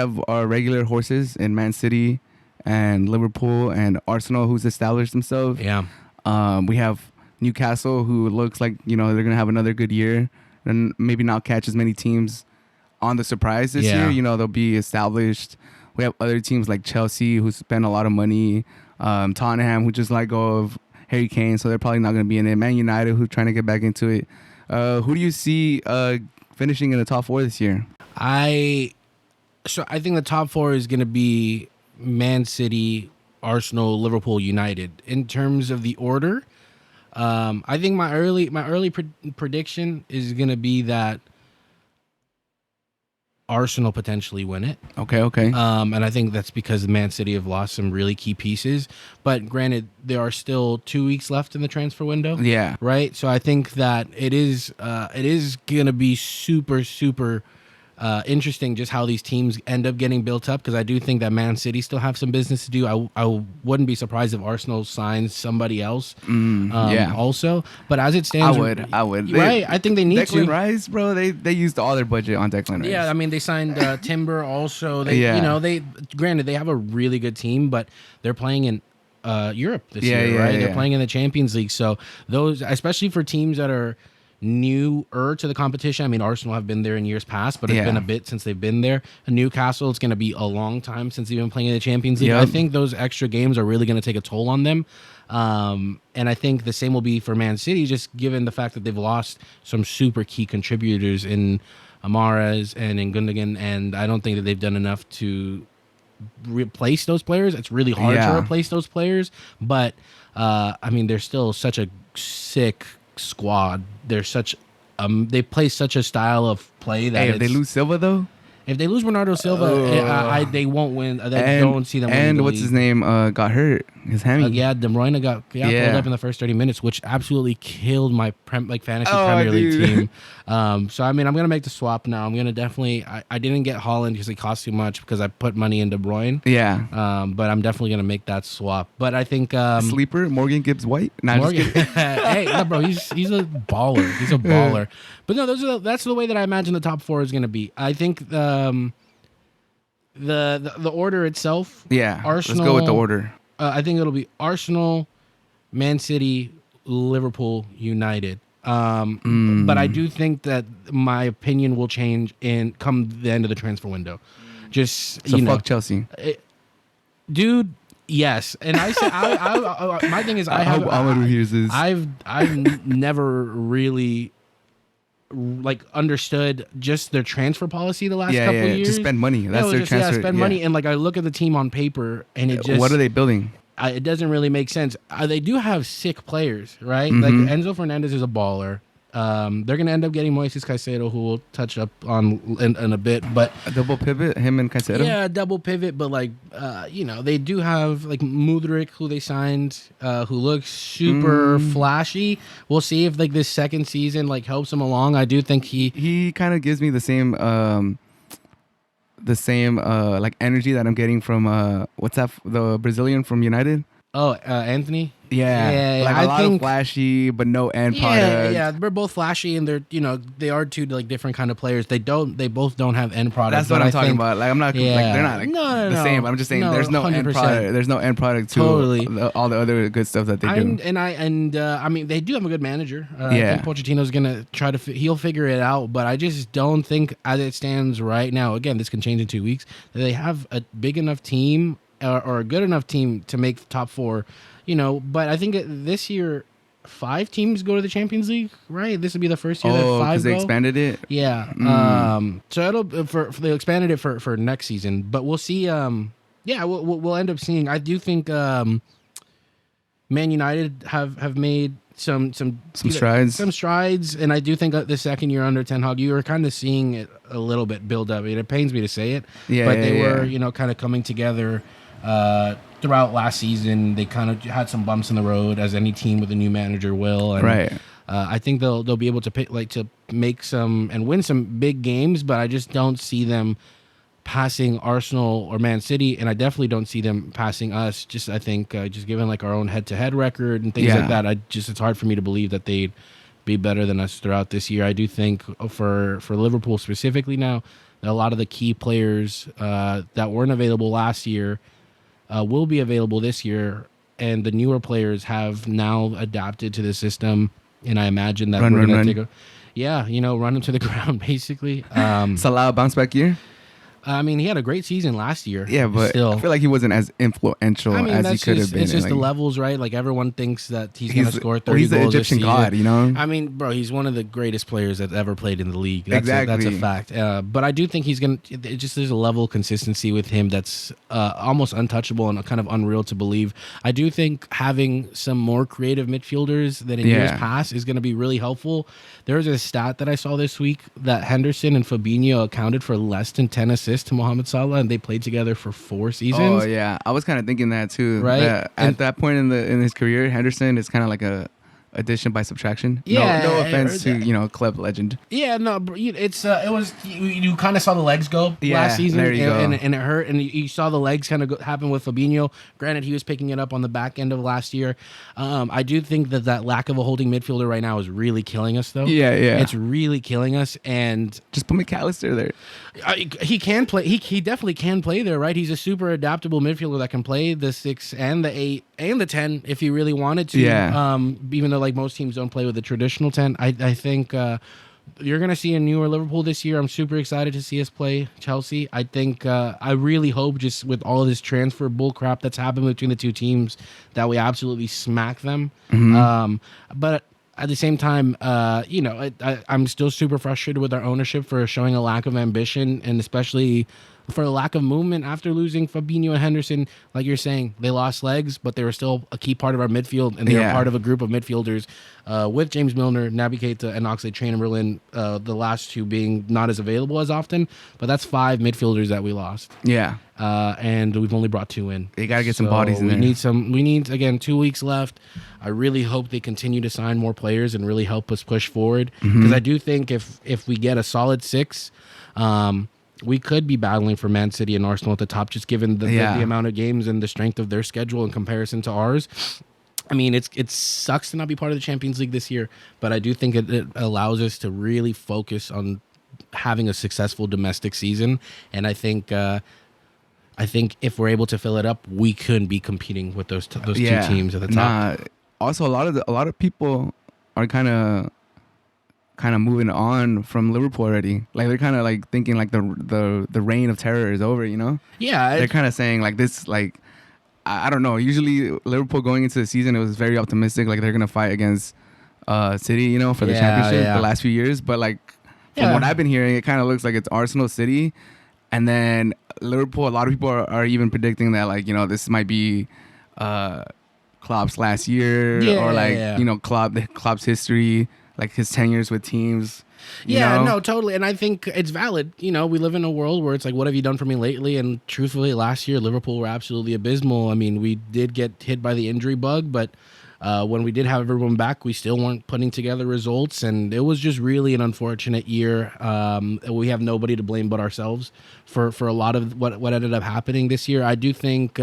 have our regular horses in Man City and Liverpool and Arsenal, who's established themselves. Yeah. We have Newcastle, who looks like, they're going to have another good year and maybe not catch as many teams on the surprise this year. They'll be established. We have other teams like Chelsea, who spend a lot of money. Tottenham, who just let go of Harry Kane, so they're probably not going to be in it. Man United, who's trying to get back into it. Who do you see finishing in the top 4 this year? I think the top 4 is going to be Man City, Arsenal, Liverpool, United. In terms of the order, I think my early prediction is going to be that Arsenal potentially win it. Okay. And I think that's because Man City have lost some really key pieces. But granted, there are still 2 weeks left in the transfer window. Yeah. Right. So I think that it is gonna be super interesting just how these teams end up getting built up, because I do think that Man City still have some business to do. I wouldn't be surprised if Arsenal signs somebody else also. But as it stands, I would. Right, I think they need Declan to. Rice, bro, they used all their budget on Declan Rice. Yeah, I mean, they signed Timber also. They, granted, they have a really good team, but they're playing in Europe this year, right? They're playing in the Champions League. So those, especially for teams that are newer to the competition. I mean, Arsenal have been there in years past, but it's been a bit since they've been there. And Newcastle, it's going to be a long time since they've been playing in the Champions League. I think those extra games are really going to take a toll on them. And I think the same will be for Man City, just given the fact that they've lost some super key contributors in Amares and in Gundogan, and I don't think that they've done enough to replace those players. It's really hard to replace those players, but I mean, they're still such a sick squad. They're such they play such a style of play that if they lose Silva though, if they lose Bernardo Silva, they won't win. I don't see them winning. And what's his name got hurt, his hammy. De Bruyne got pulled up in the first 30 minutes, which absolutely killed my fantasy Premier League team. So I mean, I'm gonna make the swap now. I'm gonna definitely. I didn't get Haaland because he cost too much, because I put money in De Bruyne. Yeah. But I'm definitely gonna make that swap. But I think sleeper Morgan Gibbs White. Hey, no, bro, he's a baller. He's a baller. But no, that's the way that I imagine the top 4 is gonna be. I think the order itself. Yeah. Arsenal, let's go with the order. I think it'll be Arsenal, Man City, Liverpool, United. But I do think that my opinion will change come the end of the transfer window. Just so fuck Chelsea, dude. Yes, and I said my thing is I've never really understood just their transfer policy the last couple of years. Just spend money. That's their transfer. Spend money, and I look at the team on paper, and it just what are they building? It doesn't really make sense. They do have sick players, right? Like Enzo Fernandez is a baller. They're gonna end up getting Moises Caicedo, who we'll touch up on in a bit. But a double pivot, him and Caicedo. Yeah, double pivot. But they do have Mudryk, who they signed, who looks super flashy. We'll see if this second season helps him along. I do think he kind of gives me the same energy that I'm getting from what's that, the Brazilian from United. Oh, Anthony. Yeah. I think of flashy, but no end product. Yeah, they're both flashy, and they are two different kind of players. They both don't have end product. That's what I'm talking about. I'm not they're not the same. I'm just saying there's no 100%. End product. There's no end product to all the other good stuff that they do. I mean, they do have a good manager. I think Pochettino's gonna try to he'll figure it out, but I just don't think, as it stands right now, again, this can change in 2 weeks, that they have a big enough team or a good enough team to make the top 4, but I think this year 5 teams go to the Champions League, right? This would be the first year that 5 because they expanded it. Yeah. So it'll they expanded it for next season, but we'll see. We'll end up seeing. I do think Man United have made some strides, and I do think the second year under Ten Hag, you were kind of seeing it a little bit build up. It pains me to say it, but they were kind of coming together throughout last season. They kind of had some bumps in the road, as any team with a new manager will. And, right. I think they'll be able to to make some and win some big games, but I just don't see them passing Arsenal or Man City, and I definitely don't see them passing us. I think just given our own head-to-head record and things like that, it's hard for me to believe that they'd be better than us throughout this year. I do think for Liverpool specifically now, a lot of the key players that weren't available last year will be available this year, and the newer players have now adapted to the system. And I imagine that we're going to take run them to the ground basically. Salah bounce back year. I mean, he had a great season last year. Yeah, but still, I feel like he wasn't as influential as he could have been. It's just the levels, right? Like everyone thinks that he's going to score 30 goals. He's the Egyptian god, you know? I mean, bro, he's one of the greatest players that ever played in the league. That's a fact. But I do think he's going to, there's a level of consistency with him that's almost untouchable and kind of unreal to believe. I do think having some more creative midfielders than in years past is going to be really helpful. There's a stat that I saw this week that Henderson and Fabinho accounted for less than 10 assists to Mohamed Salah, and they played together for 4 seasons. Oh yeah, I was kind of thinking that too. Right, at that point in his career, Henderson is kind of like a addition by subtraction. Yeah, no offense to club legend. Yeah, no, it's it was you kind of saw the legs go last season, and it hurt, and you saw the legs kind of happen with Fabinho. Granted, he was picking it up on the back end of last year. I do think that lack of a holding midfielder right now is really killing us, though. Yeah, it's really killing us. And just put McAllister there. He can play. He definitely can play there, right? He's a super adaptable midfielder that can play the 6 and the 8 and the 10 if he really wanted to. Yeah. Even though like most teams don't play with the traditional 10, I think you're gonna see a newer Liverpool this year. I'm super excited to see us play Chelsea. I think I really hope, just with all of this transfer bull crap that's happened between the two teams, that we absolutely smack them. Mm-hmm. But at the same time, I'm still super frustrated with our ownership for showing a lack of ambition, and especially for a lack of movement after losing Fabinho and Henderson. Like you're saying, they lost legs, but they were still a key part of our midfield, and they were part of a group of midfielders with James Milner, Naby Keita, and Oxlade-Chamberlain, the last 2 being not as available as often. But that's 5 midfielders that we lost. Yeah. And we've only brought 2 in. They got to get some bodies in there. We need, again, 2 weeks left. I really hope they continue to sign more players and really help us push forward. Because I do think if we get a solid 6, we could be battling for Man City and Arsenal at the top, just given the amount of games and the strength of their schedule in comparison to ours. I mean, it sucks to not be part of the Champions League this year, but I do think it allows us to really focus on having a successful domestic season. And I think if we're able to fill it up, we could be competing with those 2 teams at the top. Also, a lot of people are kind of moving on from Liverpool already. Like they're kind of like thinking like the reign of terror is over, you know? Yeah. They're kind of saying like this, like, I don't know. Usually Liverpool going into the season, it was very optimistic. Like they're going to fight against City, you know, for the championship the last few years. But like from what I've been hearing, it kind of looks like it's Arsenal, City, and then Liverpool. A lot of people are even predicting that, like, you know, this might be Klopp's last year, or like you know, Klopp's history, like his tenures with teams. You know? No, totally. And I think it's valid. You know, we live in a world where it's like, what have you done for me lately? And truthfully, last year, Liverpool were absolutely abysmal. I mean, we did get hit by the injury bug, but when we did have everyone back, we still weren't putting together results. And it was just really an unfortunate year. We have nobody to blame but ourselves for a lot of what ended up happening this year. I do think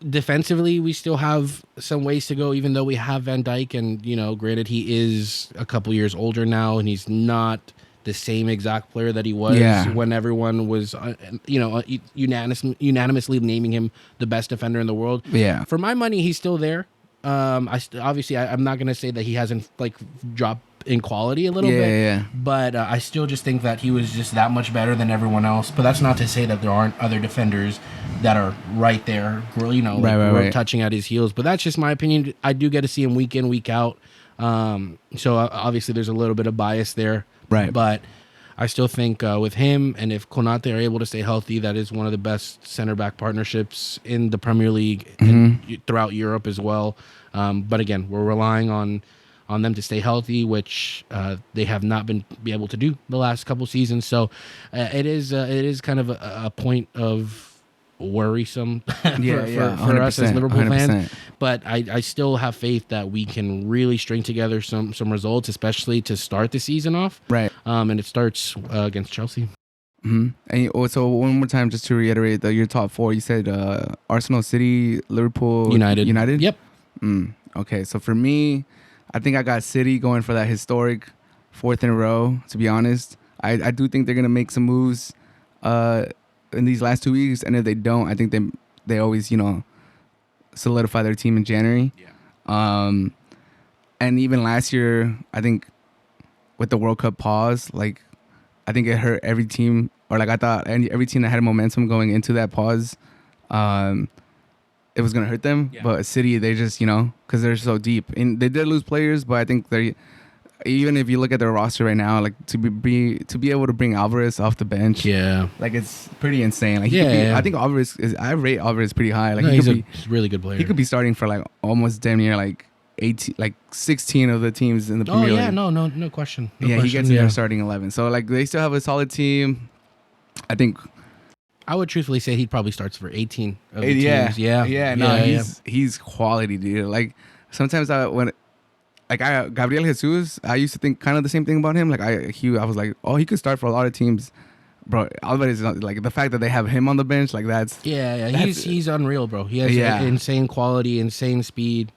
defensively, we still have some ways to go, even though we have Van Dijk, and, you know, granted, he is a couple years older now, and he's not the same exact player that he was when everyone was, unanimously naming him the best defender in the world. Yeah. For my money, he's still there. I'm not going to say that he hasn't like dropped in quality a little bit, but I still just think that he was just that much better than everyone else. But that's not to say that there aren't other defenders that are right there, you know, right. touching at his heels. But that's just my opinion. I do get to see him week in, week out. So obviously there's a little bit of bias there, right? But I still think with him, and if Konate are able to stay healthy, that is one of the best center back partnerships in the Premier League and throughout Europe as well. But again, we're relying on them to stay healthy, which they have not been able to do the last couple seasons. So it is kind of a point of worrisome for us as Liverpool 100%. Fans. But I still have faith that we can really string together some results, especially to start the season off. Right. And it starts against Chelsea. Mm-hmm. And also, one more time, just to reiterate, your top 4, you said Arsenal, City, Liverpool, United. Yep. Okay, so for me, I think I got City going for that historic 4th in a row. To be honest, I do think they're gonna make some moves in these last 2 weeks, and if they don't, I think they always solidify their team in January. Yeah. And even last year, I think with the World Cup pause, like I think it hurt every team, or like I thought every team that had momentum going into that pause, it was gonna hurt them. Yeah. But City, they just because they're so deep, and they did lose players, but I think they, even if you look at their roster right now, like to be able to bring Alvarez off the bench, like it's pretty insane. Like I think I rate Alvarez pretty high. Like he's a really good player. He could be starting for like almost damn near like 18, like 16 of the teams in the Premier League. No question. He gets in their starting 11. So like they still have a solid team. I think I would truthfully say he probably starts for 18 of the teams. He's quality, dude. Like sometimes Gabriel Jesus, I used to think kind of the same thing about him. Like I was like, oh, he could start for a lot of teams. Bro, Alvarez is not, like the fact that they have him on the bench, like that's he's unreal, bro. He has insane quality, insane speed.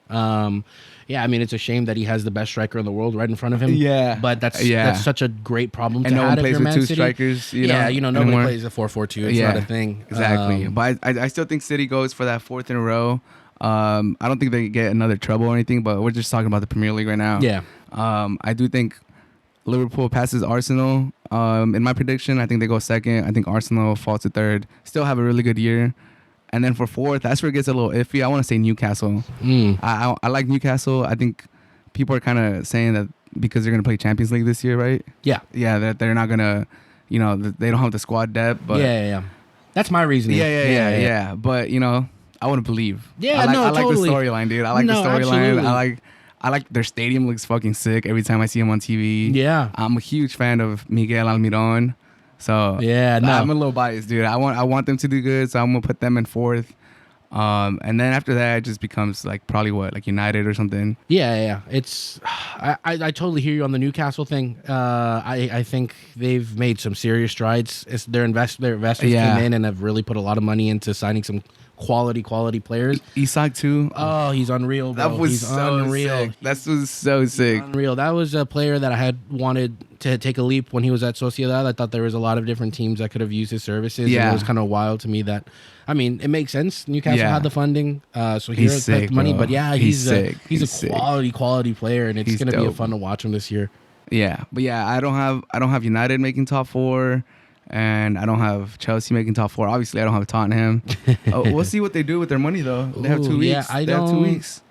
I mean, it's a shame that he has the best striker in the world right in front of him. Yeah, but that's such a great problem to have if you're Man City. Two strikers. Nobody plays a 4-4-2. It's not a thing. Exactly. But I still think City goes for that 4th in a row. I don't think they get another treble or anything, but we're just talking about the Premier League right now. Yeah. I do think Liverpool passes Arsenal. In my prediction, I think they go second. I think Arsenal falls to third. Still have a really good year. And then for 4th, that's where it gets a little iffy. I want to say Newcastle. I like Newcastle. I think people are kind of saying that because they're going to play Champions League this year, right? Yeah. Yeah, that they're not going to, they don't have the squad depth. But yeah. That's my reasoning. Yeah. But, I want to believe. Yeah, I totally. like the storyline, dude. I like the storyline. I like their stadium looks fucking sick every time I see them on TV. Yeah. I'm a huge fan of Miguel Almiron. So I'm a little biased, dude. I want them to do good, so I'm gonna put them in 4th. And then after that, it just becomes like probably like United or something. Yeah. It's I totally hear you on the Newcastle thing. I think they've made some serious strides. Their investors came in and have really put a lot of money into signing some quality players. Isak too. Oh, he's unreal, bro. He's so unreal. Sick. That was so sick. Unreal. That was a player that I had wanted to take a leap when he was at Sociedad. I thought there was a lot of different teams that could have used his services. Yeah. And it was kind of wild to me that, I mean, it makes sense. Newcastle had the funding, so he has the money. Bro. But he's a quality player, and it's going to be fun to watch him this year. Yeah, but I don't have United making top 4. And I don't have Chelsea making top 4. Obviously, I don't have Tottenham. We'll see what they do with their money, though. They have 2 weeks. They have 2 weeks.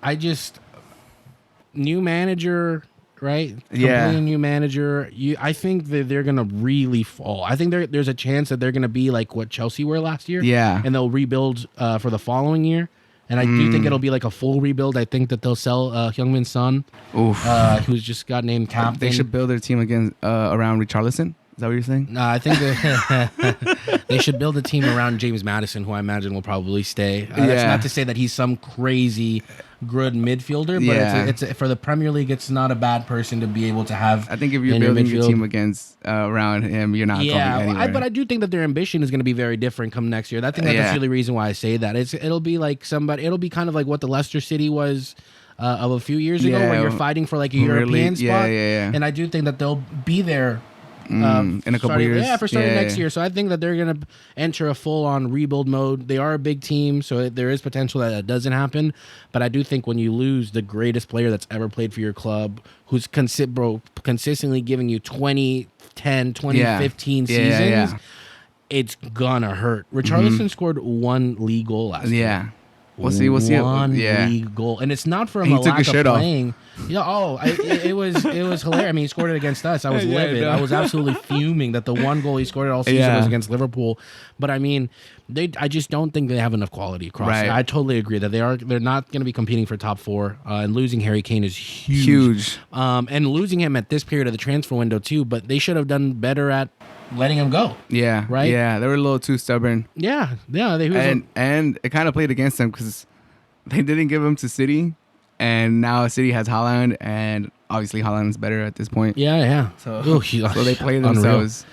New manager, right? Completely new manager. I think that they're going to really fall. I think there's a chance that they're going to be like what Chelsea were last year. Yeah. And they'll rebuild for the following year. And I do think it'll be like a full rebuild. I think that they'll sell Heung-min Son, who's just got named captain. They should build their team again around Richarlison. Is that what you're saying? No, I think they should build a team around James Maddison, who I imagine will probably stay. That's not to say that he's some crazy good midfielder, but it's for the Premier League, it's not a bad person to be able to have. I think if you're building your team against around him, you're not going anywhere. But I do think that their ambition is going to be very different come next year. I think that's the only reason why I say that. It'll be like it'll be kind of like what the Leicester City was of a few years ago, where you're fighting for like a European spot. And I do think that they'll be there. In a couple years. Yeah, for starting next year. So I think that they're going to enter a full-on rebuild mode. They are a big team, so there is potential that doesn't happen. But I do think when you lose the greatest player that's ever played for your club, who's consistently giving you 2010, 2015 seasons, it's going to hurt. Richarlison scored 1 league goal last year. Yeah. We'll see. One league goal, and it's not from a lack of playing. It was hilarious. I mean, he scored it against us. I was livid. I was absolutely fuming that the 1 goal he scored all season was against Liverpool. But I mean, I just don't think they have enough quality across. Right. I totally agree that they're not going to be competing for top 4. And losing Harry Kane is huge. And losing him at this period of the transfer window too. But they should have done better at letting him go. Yeah. Right? Yeah, they were a little too stubborn. Yeah. And it kind of played against them because they didn't give him to City, and now City has Haaland, and obviously Haaland's better at this point. Yeah. So they play themselves.